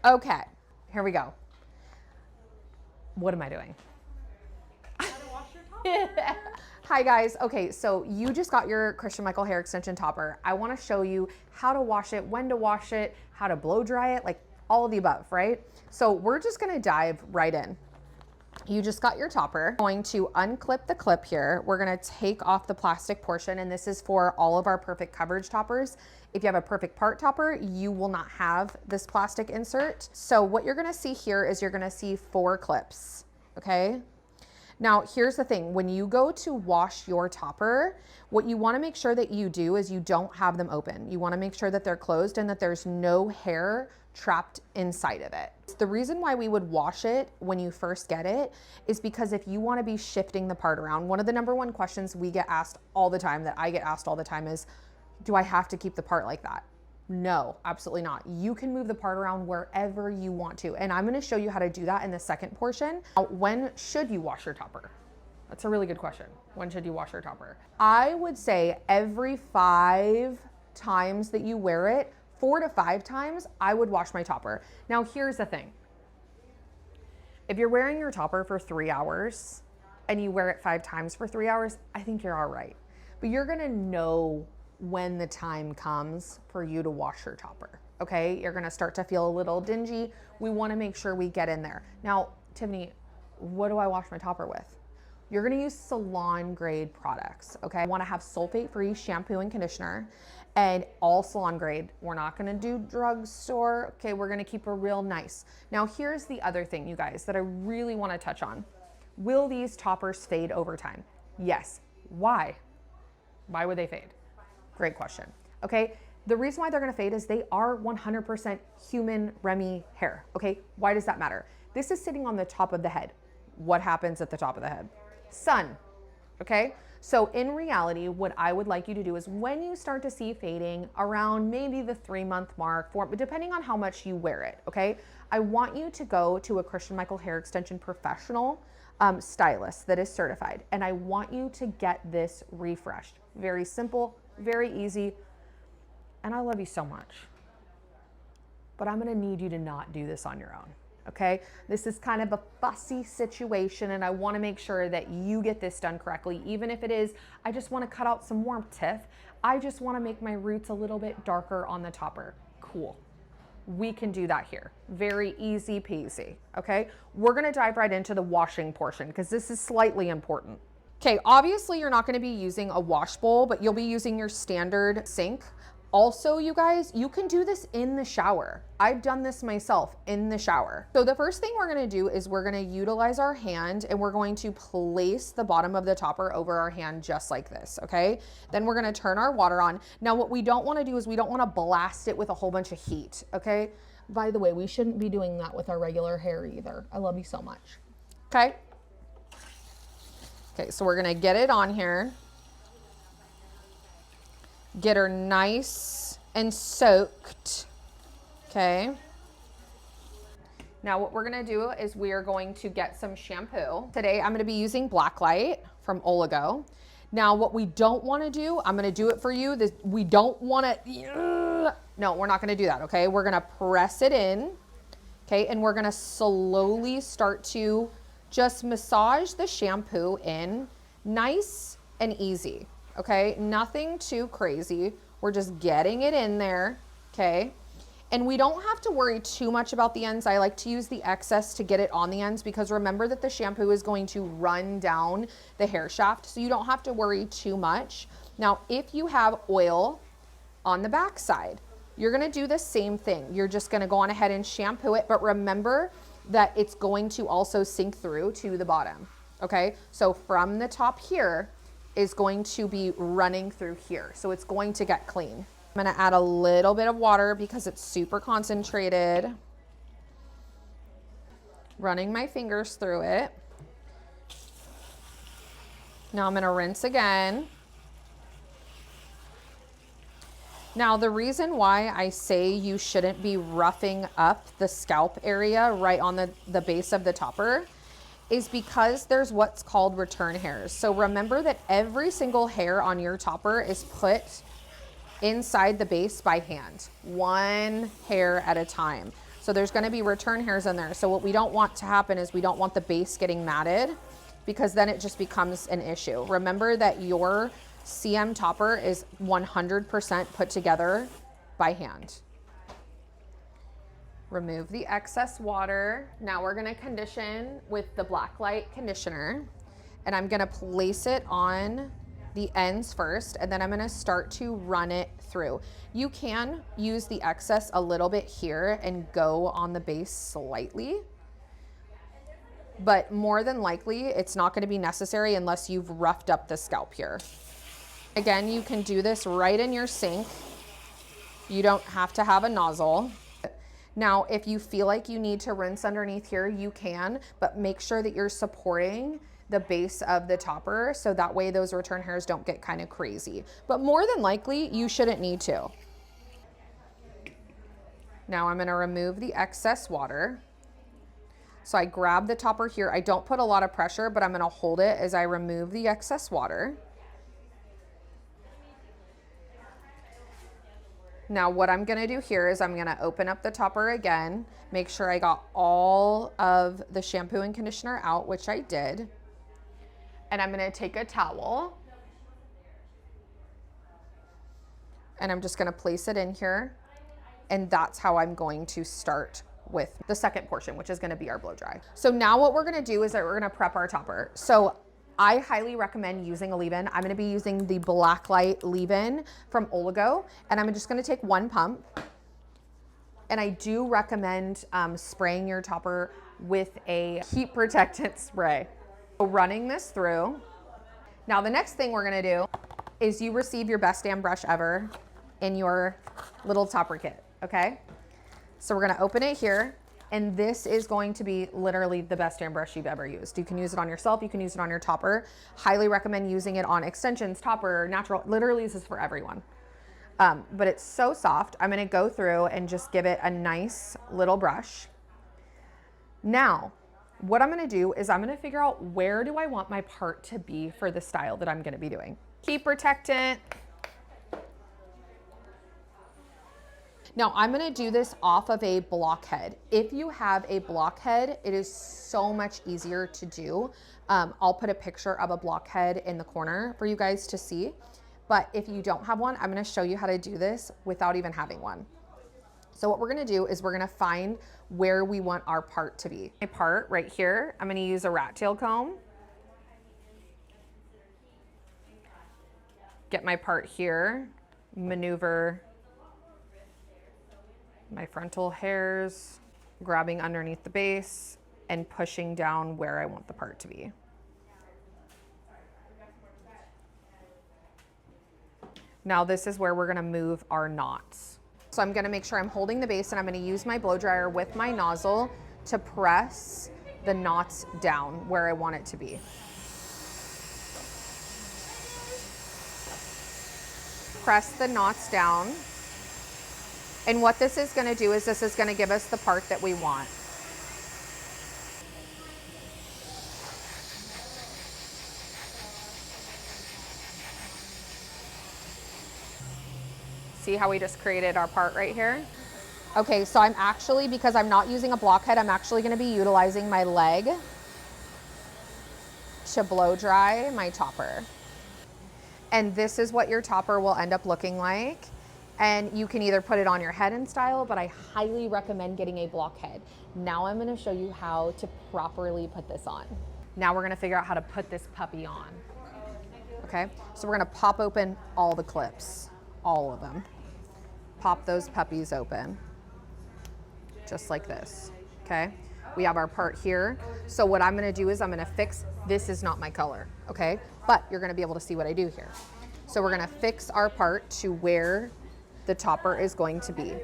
Okay, here we go. What am I doing? How to wash your topper. Hi guys. Okay, so you just got your Christian Michael hair extension topper. I want to show you how to wash it, when to wash it, how to blow dry it, like all of the above, right? So we're just going to dive right in. You just got your topper. Going to unclip the clip here. We're going to take off the plastic portion, and this is for all of our perfect coverage toppers. If you have a perfect part topper, you will not have this plastic insert. So what you're going to see here is you're going to see 4 clips, okay? Now, here's the thing. When you go to wash your topper, what you want to make sure that you do is you don't have them open. You want to make sure that they're closed and that there's no hair trapped inside of it. The reason why we would wash it when you first get it is because if you want to be shifting the part around, one of the number one questions we get asked all the time, that I get asked all the time, is, do I have to keep the part like that? No, absolutely not. You can move the part around wherever you want to. And I'm going to show you how to do that in the second portion. Now, when should you wash your topper? That's a really good question. When should you wash your topper? I would say every 5 times that you wear it, 4 to 5 times, I would wash my topper. Now, here's the thing. If you're wearing your topper for 3 hours and you wear it 5 times for 3 hours, I think you're all right. But you're going to know when the time comes for you to wash your topper, okay? You're gonna start to feel a little dingy. We wanna make sure we get in there. Now, Tiffany, what do I wash my topper with? You're gonna use salon grade products, okay? I wanna have sulfate-free shampoo and conditioner, and all salon grade. We're not gonna do drugstore, okay? We're gonna keep it real nice. Now, here's the other thing, you guys, that I really wanna touch on. Will these toppers fade over time? Yes. Why? Why would they fade? Great question. Okay, the reason why they're gonna fade is they are 100% human Remy hair. Okay, why does that matter? This is sitting on the top of the head. What happens at the top of the head? Sun. Okay, so in reality, what I would like you to do is when you start to see fading around maybe the 3-month mark, depending on how much you wear it, okay, I want you to go to a Christian Michael hair extension professional stylist that is certified, and I want you to get this refreshed. Very simple, very easy, and I love you so much, but I'm gonna need you to not do this on your own, okay? This is kind of a fussy situation, and I wanna make sure that you get this done correctly, even if it is, I just wanna cut out some warmth, Tiff. I just wanna make my roots a little bit darker on the topper. Cool. We can do that here. Very easy peasy, okay? We're gonna dive right into the washing portion because this is slightly important. Okay, obviously you're not gonna be using a wash bowl, but you'll be using your standard sink. Also, you guys, you can do this in the shower. I've done this myself in the shower. So the first thing we're gonna do is we're gonna utilize our hand and we're going to place the bottom of the topper over our hand just like this, okay? Then we're gonna turn our water on. Now what we don't wanna do is we don't wanna blast it with a whole bunch of heat, okay? By the way, we shouldn't be doing that with our regular hair either. I love you so much, okay? Okay, so we're gonna get it on here. Get her nice and soaked, okay? Now what we're gonna do is we are going to get some shampoo. Today I'm gonna be using Blacklight from Oligo. Now what we don't wanna do, I'm gonna do it for you, we don't wanna, no, we're not gonna do that, okay? We're gonna press it in, okay? And we're gonna slowly start to just massage the shampoo in, nice and easy, okay? Nothing too crazy. We're just getting it in there, okay? And we don't have to worry too much about the ends. I like to use the excess to get it on the ends because remember that the shampoo is going to run down the hair shaft, so you don't have to worry too much. Now, if you have oil on the back side, you're gonna do the same thing. You're just gonna go on ahead and shampoo it, but remember that it's going to also sink through to the bottom, okay? So from the top here is going to be running through here. So it's going to get clean. I'm gonna add a little bit of water because it's super concentrated. Running my fingers through it. Now I'm gonna rinse again. Now, the reason why I say you shouldn't be roughing up the scalp area right on the base of the topper is because there's what's called return hairs. So remember that every single hair on your topper is put inside the base by hand, one hair at a time. So there's gonna be return hairs in there. So what we don't want to happen is we don't want the base getting matted, because then it just becomes an issue. Remember that your CM topper is 100% put together by hand. Remove the excess water. Now we're gonna condition with the Blacklight conditioner, and I'm gonna place it on the ends first, and then I'm gonna start to run it through. You can use the excess a little bit here and go on the base slightly, but more than likely it's not gonna be necessary unless you've roughed up the scalp here. Again, you can do this right in your sink. You don't have to have a nozzle. Now, if you feel like you need to rinse underneath here, you can, but make sure that you're supporting the base of the topper so that way those return hairs don't get kind of crazy. But more than likely, you shouldn't need to. Now I'm gonna remove the excess water. So I grab the topper here. I don't put a lot of pressure, but I'm gonna hold it as I remove the excess water. Now what I'm gonna do here is I'm gonna open up the topper again, make sure I got all of the shampoo and conditioner out, which I did. And I'm gonna take a towel and I'm just gonna place it in here. And that's how I'm going to start with the second portion, which is gonna be our blow dry. So now what we're gonna do is that we're gonna prep our topper. So I highly recommend using a leave-in. I'm gonna be using the Blacklight leave-in from Oligo, and I'm just gonna take one pump. And I do recommend spraying your topper with a heat protectant spray. So running this through. Now the next thing we're gonna do is you receive your best damn brush ever in your little topper kit, okay? So we're gonna open it here, and this is going to be literally the best damn brush you've ever used. You can use it on yourself, you can use it on your topper. Highly recommend using it on extensions, topper, natural, literally this is for everyone. But it's so soft. I'm gonna go through and just give it a nice little brush. Now, what I'm gonna do is I'm gonna figure out where do I want my part to be for the style that I'm gonna be doing. Heat protectant. Now I'm gonna do this off of a blockhead. If you have a blockhead, it is so much easier to do. I'll put a picture of a blockhead in the corner for you guys to see. But if you don't have one, I'm gonna show you how to do this without even having one. So what we're gonna do is we're gonna find where we want our part to be. My part right here, I'm gonna use a rat tail comb. Get my part here, maneuver my frontal hairs, grabbing underneath the base and pushing down where I want the part to be. Now this is where we're gonna move our knots. So I'm gonna make sure I'm holding the base, and I'm gonna use my blow dryer with my nozzle to press the knots down where I want it to be. Press the knots down. And what this is gonna do is this is gonna give us the part that we want. See how we just created our part right here? Okay, so I'm actually, because I'm not using a blockhead, I'm actually gonna be utilizing my leg to blow dry my topper. And this is what your topper will end up looking like. And you can either put it on your head in style, but I highly recommend getting a blockhead. Now I'm gonna show you how to properly put this on. Now we're gonna figure out how to put this puppy on. Okay, so we're gonna pop open all the clips, all of them. Pop those puppies open, just like this, okay? We have our part here. So what I'm gonna do is I'm gonna fix, this is not my color, okay? But you're gonna be able to see what I do here. So we're gonna fix our part to where the topper is going to be.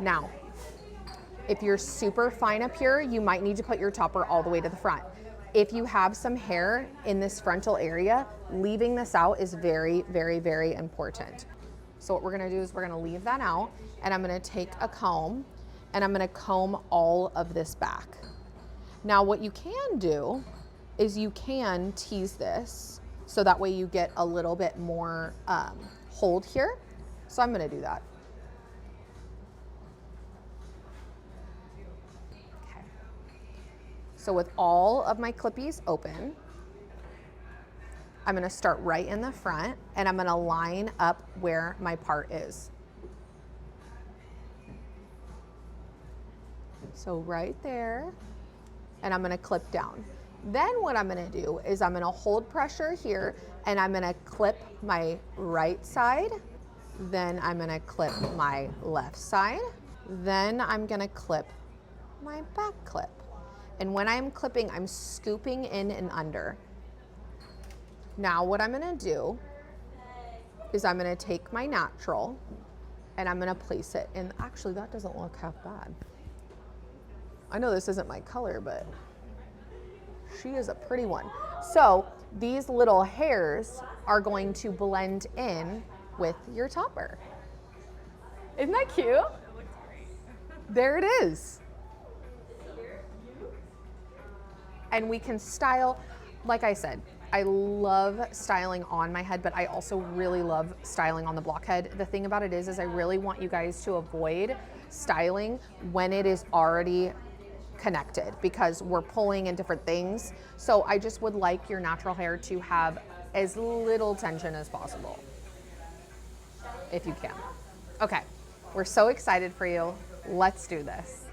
Now, if you're super fine up here, you might need to put your topper all the way to the front. If you have some hair in this frontal area, leaving this out is very, very, very important. So what we're gonna do is we're gonna leave that out, and I'm gonna take a comb and I'm gonna comb all of this back. Now what you can do is you can tease this so that way you get a little bit more hold here. So I'm gonna do that. So with all of my clippies open, I'm gonna start right in the front and I'm gonna line up where my part is. So right there, and I'm gonna clip down. Then what I'm gonna do is I'm gonna hold pressure here and I'm gonna clip my right side. Then I'm gonna clip my left side. Then I'm gonna clip my back clip. And when I'm clipping, I'm scooping in and under. Now what I'm gonna do is I'm gonna take my natural and I'm gonna place it in. Actually, that doesn't look half bad. I know this isn't my color, but she is a pretty one. So these little hairs are going to blend in with your topper. Isn't that cute? It looks great. There it is. And we can style, like I said, I love styling on my head, but I also really love styling on the blockhead. The thing about it is I really want you guys to avoid styling when it is already connected because we're pulling in different things. So I just would like your natural hair to have as little tension as possible, if you can. Okay, we're so excited for you. Let's do this.